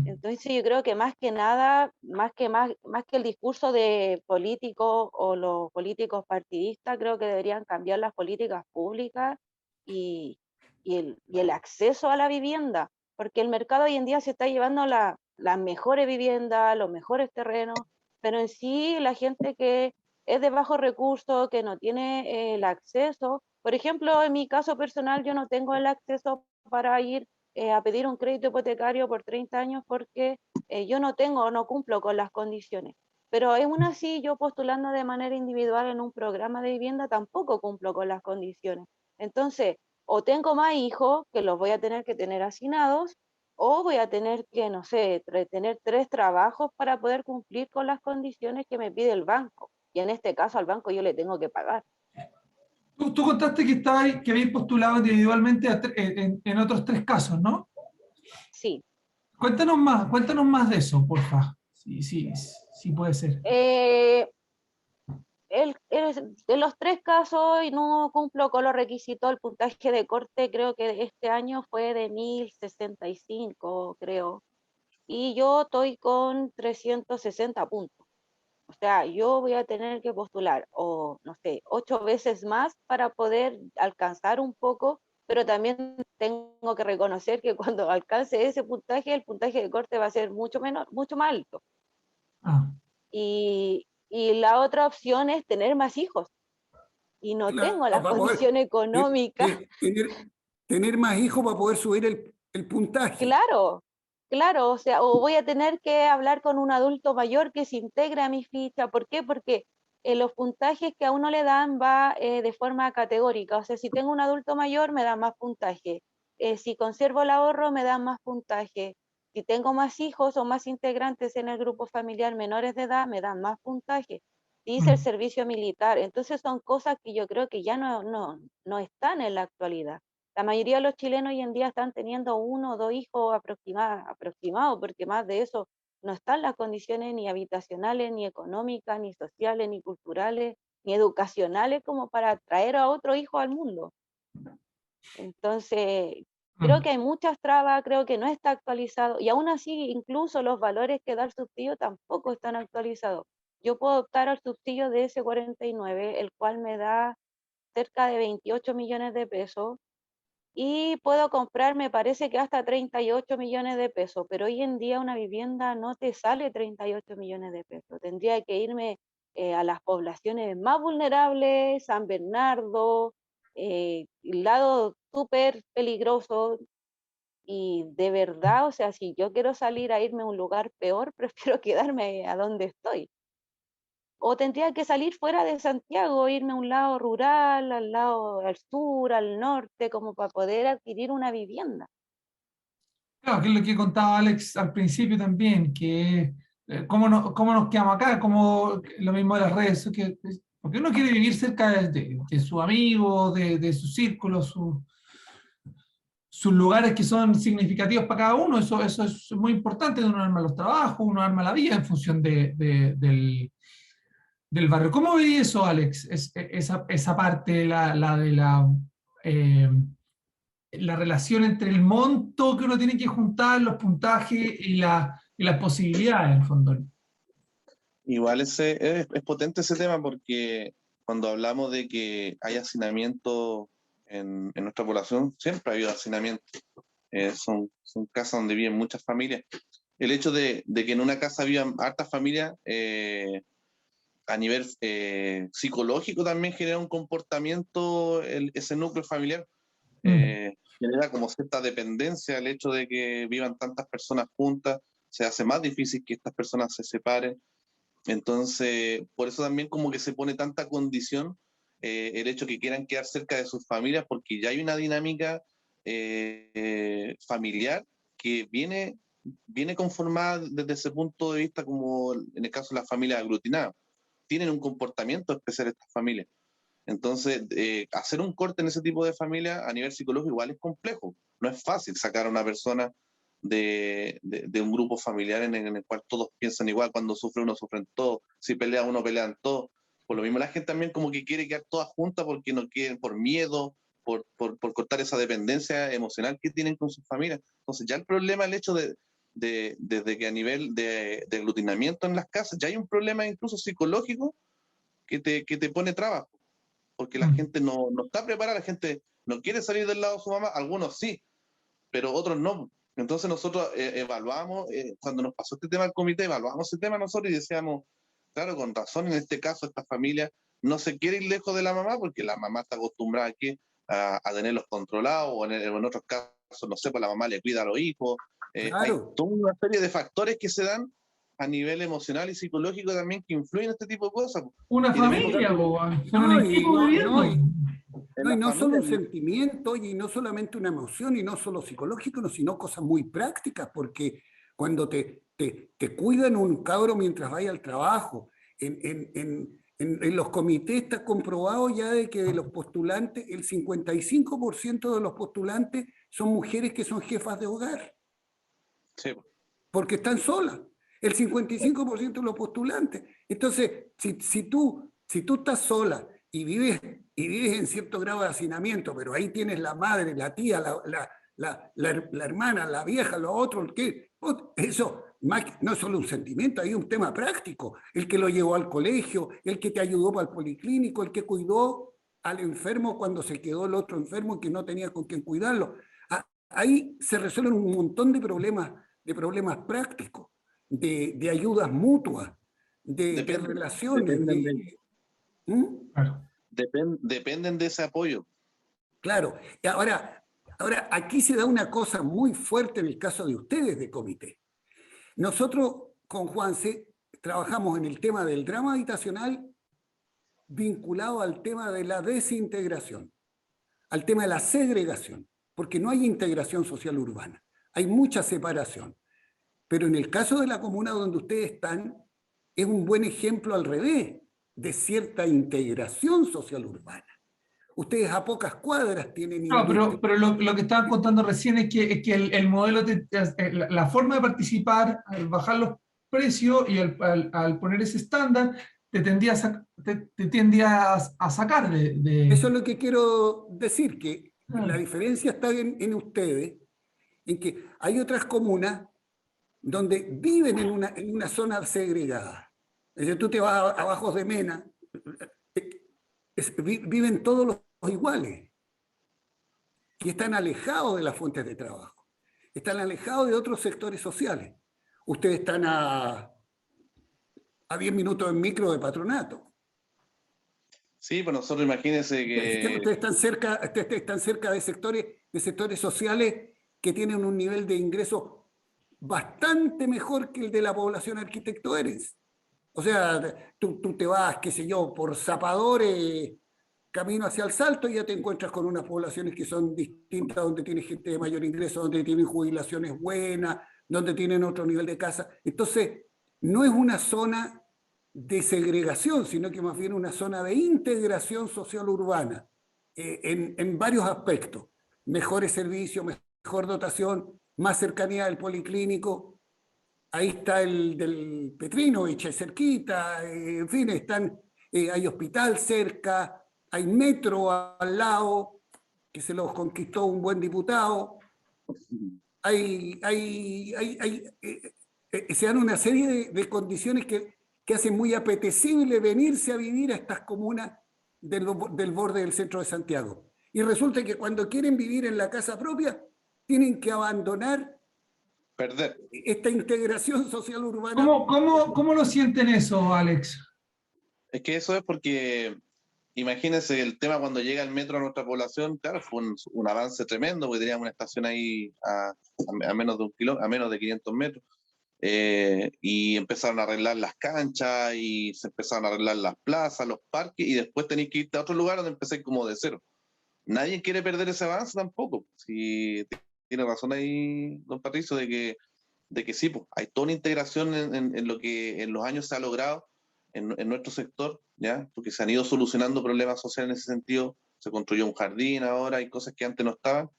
Entonces yo creo que más que nada, más que el discurso de políticos o los políticos partidistas, creo que deberían cambiar las políticas públicas y, el acceso a la vivienda, porque el mercado hoy en día se está llevando las mejores viviendas, los mejores terrenos, pero en sí la gente que es de bajos recursos, que no tiene el acceso, por ejemplo, en mi caso personal, yo no tengo el acceso para ir a pedir un crédito hipotecario por 30 años porque yo no cumplo con las condiciones. Pero aún así, yo postulando de manera individual en un programa de vivienda tampoco cumplo con las condiciones. Entonces, o tengo más hijos que los voy a tener que tener hacinados, o voy a tener que, no sé, tener 3 trabajos para poder cumplir con las condiciones que me pide el banco. Y en este caso al banco yo le tengo que pagar. Tú contaste que habéis postulado individualmente en otros 3 casos, ¿no? Sí. Cuéntanos más de eso, porfa. Sí puede ser. De los 3 casos y no cumplo con los requisitos, el puntaje de corte creo que este año fue de 1065, creo, y yo estoy con 360 puntos. O sea, yo voy a tener que postular, o no sé, 8 veces más para poder alcanzar un poco, pero también tengo que reconocer que cuando alcance ese puntaje, el puntaje de corte va a ser mucho menor, mucho más alto. Ah. Y la otra opción es tener más hijos. Y no tengo las para poder condiciones económicas. tener más hijos para poder subir el puntaje. Claro, claro, o sea, o voy a tener que hablar con un adulto mayor que se integre a mi ficha. ¿Por qué? Porque los puntajes que a uno le dan va de forma categórica. O sea, si tengo un adulto mayor, me dan más puntaje. Si conservo el ahorro, me dan más puntaje. Si tengo más hijos o más integrantes en el grupo familiar menores de edad, me dan más puntaje. dice el servicio militar. Entonces son cosas que yo creo que ya no están en la actualidad. La mayoría de los chilenos hoy en día están teniendo 1 o 2 hijos aproximados, porque más de eso no están las condiciones ni habitacionales, ni económicas, ni sociales, ni culturales, ni educacionales como para traer a otro hijo al mundo. Entonces, creo que hay muchas trabas, creo que no está actualizado, y aún así incluso los valores que da el subsidio tampoco están actualizados. Yo puedo optar al subsidio de S49, el cual me da cerca de 28 millones de pesos, y puedo comprar, me parece que hasta 38 millones de pesos, pero hoy en día una vivienda no te sale 38 millones de pesos. Tendría que irme a las poblaciones más vulnerables, San Bernardo, lado súper peligroso, y de verdad, o sea, si yo quiero salir a irme a un lugar peor, prefiero quedarme a donde estoy. O tendría que salir fuera de Santiago, irme a un lado rural, al sur, al norte, como para poder adquirir una vivienda. Claro, que es lo que contaba Alex al principio también, que cómo nos quedamos acá, como lo mismo de las redes, porque uno quiere vivir cerca de sus amigos, de sus círculos, sus lugares que son significativos para cada uno, eso es muy importante, uno arma los trabajos, uno arma la vida en función del barrio. ¿Cómo veis eso, Alex? Esa parte, la de eh, la relación entre el monto que uno tiene que juntar, los puntajes y las posibilidades, en el fondo. Igual es potente ese tema porque cuando hablamos de que hay hacinamiento en nuestra población, siempre ha habido hacinamiento. Son casas donde viven muchas familias. El hecho de que en una casa vivan hartas familias, a nivel psicológico también genera un comportamiento, ese núcleo familiar. Genera como cierta dependencia el hecho de que vivan tantas personas juntas, se hace más difícil que estas personas se separen. Entonces, por eso también como que se pone tanta condición el hecho que quieran quedar cerca de sus familias, porque ya hay una dinámica familiar que viene conformada desde ese punto de vista, como en el caso de las familias aglutinadas. Tienen un comportamiento especial estas familias. Entonces, hacer un corte en ese tipo de familia a nivel psicológico igual es complejo. No es fácil sacar a una persona de un grupo familiar en el cual todos piensan igual, cuando sufre uno sufren todos, si pelea uno pelean todos. Por lo mismo la gente también como que quiere quedar todas juntas porque no quieren, por miedo, por cortar esa dependencia emocional que tienen con sus familias. Entonces ya el problema, el hecho desde que a nivel de aglutinamiento en las casas, ya hay un problema incluso psicológico que te pone trabas, porque la gente no está preparada, la gente no quiere salir del lado de su mamá, algunos sí, pero otros no. Entonces nosotros evaluamos, cuando nos pasó este tema al comité, evaluamos ese tema nosotros y decíamos, claro, con razón, en este caso esta familia no se quiere ir lejos de la mamá porque la mamá está acostumbrada aquí a tenerlos controlados, o en otros casos, no sé, pues la mamá le cuida a los hijos. Claro. Hay toda una serie de factores que se dan a nivel emocional y psicológico también que influyen en este tipo de cosas. Una familia, son un equipo viviendo. Y no solo un sentimiento, y no solamente una emoción, y no solo psicológico, sino cosas muy prácticas, porque cuando te cuidan un cabro mientras vaya al trabajo, en los comités está comprobado ya de que de los postulantes, el 55% de los postulantes son mujeres que son jefas de hogar. Sí. Porque están solas. El 55% de los postulantes. Entonces, si tú estás sola y vives en cierto grado de hacinamiento, pero ahí tienes la madre, la tía, la hermana, la vieja, lo otro, eso no es solo un sentimiento, hay un tema práctico. El que lo llevó al colegio, el que te ayudó para el policlínico, el que cuidó al enfermo cuando se quedó el otro enfermo y que no tenía con quién cuidarlo. Ahí se resuelven un montón de problemas prácticos, de ayudas mutuas, de relaciones. Dependen de ese apoyo. Claro. Y ahora, aquí se da una cosa muy fuerte en el caso de ustedes de comité. Nosotros con Juanse trabajamos en el tema del drama habitacional vinculado al tema de la desintegración, al tema de la segregación, porque no hay integración social urbana, hay mucha separación. Pero en el caso de la comuna donde ustedes están, es un buen ejemplo al revés. de cierta integración social urbana. Ustedes a pocas cuadras tienen No, industria. pero lo que estaban contando recién es que el modelo, la forma de participar, al bajar los precios y al poner ese estándar, te tendía a sacar Eso es lo que quiero decir, que la Ah, diferencia está en ustedes, en que hay otras comunas donde viven en una zona segregada. Es decir, tú te vas a Bajos de Mena, viven todos los iguales y están alejados de las fuentes de trabajo, están alejados de otros sectores sociales. Ustedes están a 10 minutos en micro de Patronato. Sí, pues nosotros imagínense que Ustedes están cerca de sectores sociales que tienen un nivel de ingreso bastante mejor que el de la población arquitecto Eres. O sea, tú te vas, qué sé yo, por Zapadores, camino hacia el Salto, y ya te encuentras con unas poblaciones que son distintas, donde tiene gente de mayor ingreso, donde tienen jubilaciones buenas, donde tienen otro nivel de casa. Entonces, no es una zona de segregación, sino que más bien una zona de integración social urbana, en varios aspectos. Mejores servicios, mejor dotación, más cercanía del policlínico. Ahí está el del Petrinovich, cerquita, en fin, hay hospital cerca, hay metro al lado, que se los conquistó un buen diputado, se dan una serie de condiciones que hacen muy apetecible venirse a vivir a estas comunas del borde del centro de Santiago. Y resulta que cuando quieren vivir en la casa propia, tienen que abandonar perder. esta integración social urbana. ¿Cómo lo sienten eso, Alex? Es que eso es porque, imagínense, el tema cuando llega el metro a nuestra población, claro, fue un avance tremendo, porque teníamos una estación ahí a menos de 1 kilómetro, a menos de 500 metros, y empezaron a arreglar las canchas, y se empezaron a arreglar las plazas, los parques, y después tenéis que irte a otro lugar donde empecé como de cero. Nadie quiere perder ese avance tampoco. Si tiene razón ahí, don Patricio, de que sí, pues, hay toda una integración en lo que en los años se ha logrado en nuestro sector, ¿ya? Porque se han ido solucionando problemas sociales en ese sentido. Se construyó un jardín ahora, hay cosas que antes no estaban.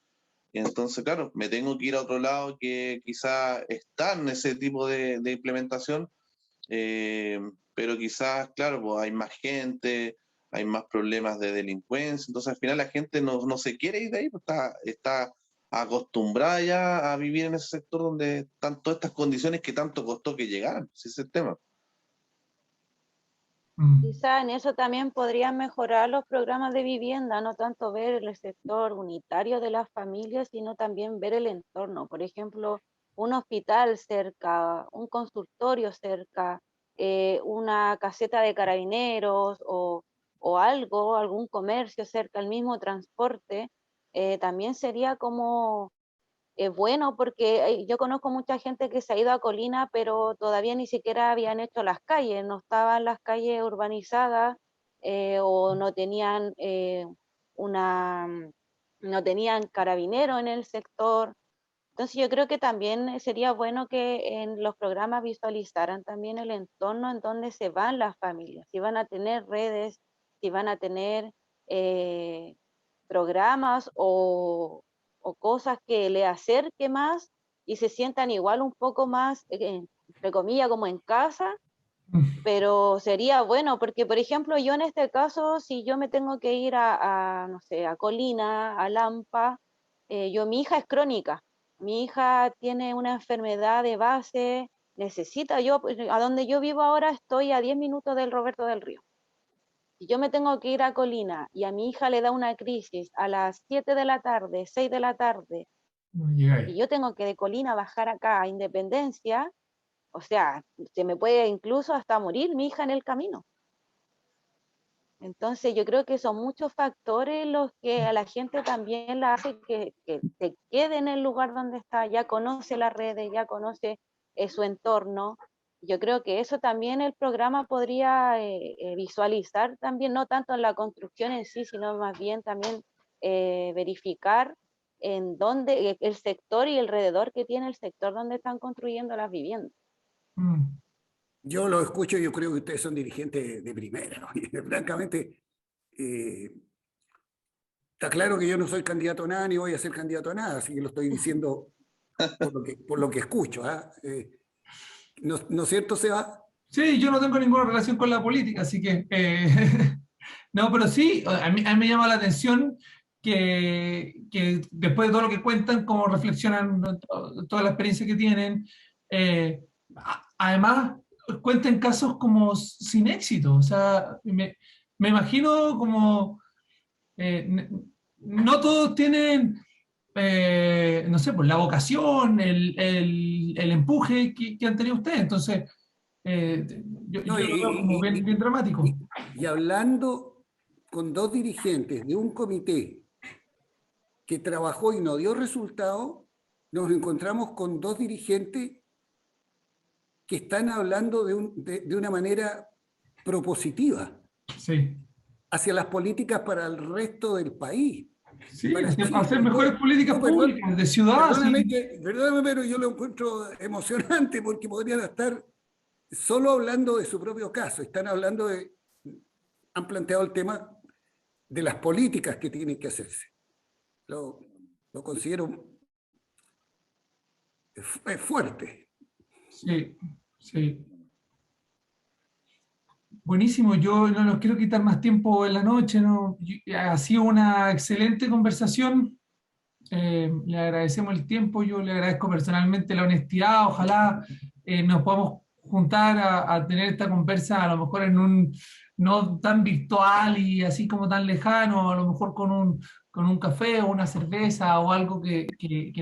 Y entonces, claro, me tengo que ir a otro lado que quizás está en ese tipo de implementación, pero quizás, claro, pues hay más gente, hay más problemas de delincuencia, entonces al final la gente no se quiere ir de ahí, pues está acostumbrada ya a vivir en ese sector donde están todas estas condiciones que tanto costó que llegaran, ese es el tema. Quizá en eso también podrían mejorar los programas de vivienda, no tanto ver el sector unitario de las familias, sino también ver el entorno. Por ejemplo, un hospital cerca, un consultorio cerca, una caseta de carabineros o algo, algún comercio cerca, el mismo transporte, también sería como bueno, porque yo conozco mucha gente que se ha ido a Colina, pero todavía ni siquiera habían hecho las calles, no estaban las calles urbanizadas, o no tenían una, no tenían carabinero en el sector. Entonces yo creo que también sería bueno que en los programas visualizaran también el entorno en donde se van las familias, si van a tener redes, si van a tener eh, programas o cosas que le acerque más y se sientan igual un poco más, entre comillas, como en casa, pero sería bueno, porque por ejemplo yo en este caso, si yo me tengo que ir no sé, a Colina, a Lampa, mi hija es crónica, mi hija tiene una enfermedad de base, pues, a donde yo vivo ahora estoy a 10 minutos del Roberto del Río. Si yo me tengo que ir a Colina y a mi hija le da una crisis a las 7 de la tarde, 6 de la tarde, No llegáis. y yo tengo que de Colina bajar acá a Independencia, o sea, se me puede incluso hasta morir mi hija en el camino. Entonces yo creo que son muchos factores los que a la gente también la hace que se quede en el lugar donde está, ya conoce las redes, ya conoce su entorno. Yo creo que eso también el programa podría visualizar también, no tanto en la construcción en sí, sino más bien también verificar en dónde el sector y alrededor que tiene el sector donde están construyendo las viviendas. Mm. Yo lo escucho y yo creo que ustedes son dirigentes de primera, ¿no? Y francamente, eh, está claro que yo no soy candidato a nada ni voy a ser candidato a nada, así que lo estoy diciendo por lo que escucho. ¿Ah? ¿No es cierto, Seba? Sí, yo no tengo ninguna relación con la política, así que... no, pero sí, a mí me llama la atención que después de todo lo que cuentan, cómo reflexionan, ¿no? Toda la experiencia que tienen, además cuentan casos como sin éxito. O sea, me imagino como... no todos tienen, no sé, pues la vocación, el empuje que han tenido ustedes. Entonces, eh, No, yo lo veo como bien, bien dramático. y hablando con dos dirigentes de un comité que trabajó y no dio resultado, nos encontramos con dos dirigentes que están hablando de una manera propositiva Sí, hacia las políticas para el resto del país. sí, Para hacer Chile. mejores políticas públicas, de ciudad, Perdóname, sí. perdóname, pero yo lo encuentro emocionante porque podrían estar solo hablando de su propio caso. Han planteado el tema de las políticas que tienen que hacerse. Lo, lo considero fuerte. Sí, sí. Buenísimo, yo no nos quiero quitar más tiempo en la noche, ¿no? Ha sido una excelente conversación. Le agradecemos el tiempo, yo le agradezco personalmente la honestidad. Ojalá nos podamos juntar a tener esta conversa, a lo mejor en un no tan virtual y así como tan lejano, a lo mejor con un café o una cerveza o algo que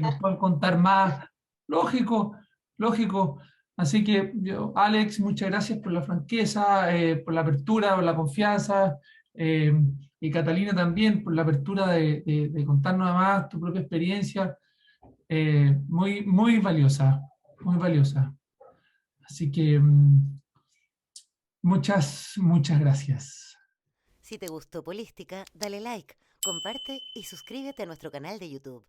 nos puedan contar más. Lógico, lógico. Así que, Alex, muchas gracias por la franqueza, por la apertura, por la confianza. eh, y Catalina también por la apertura de contarnos además tu propia experiencia, muy, muy valiosa, muy valiosa. Así que muchas, muchas gracias. Si te gustó Polística, dale like, comparte y suscríbete a nuestro canal de YouTube.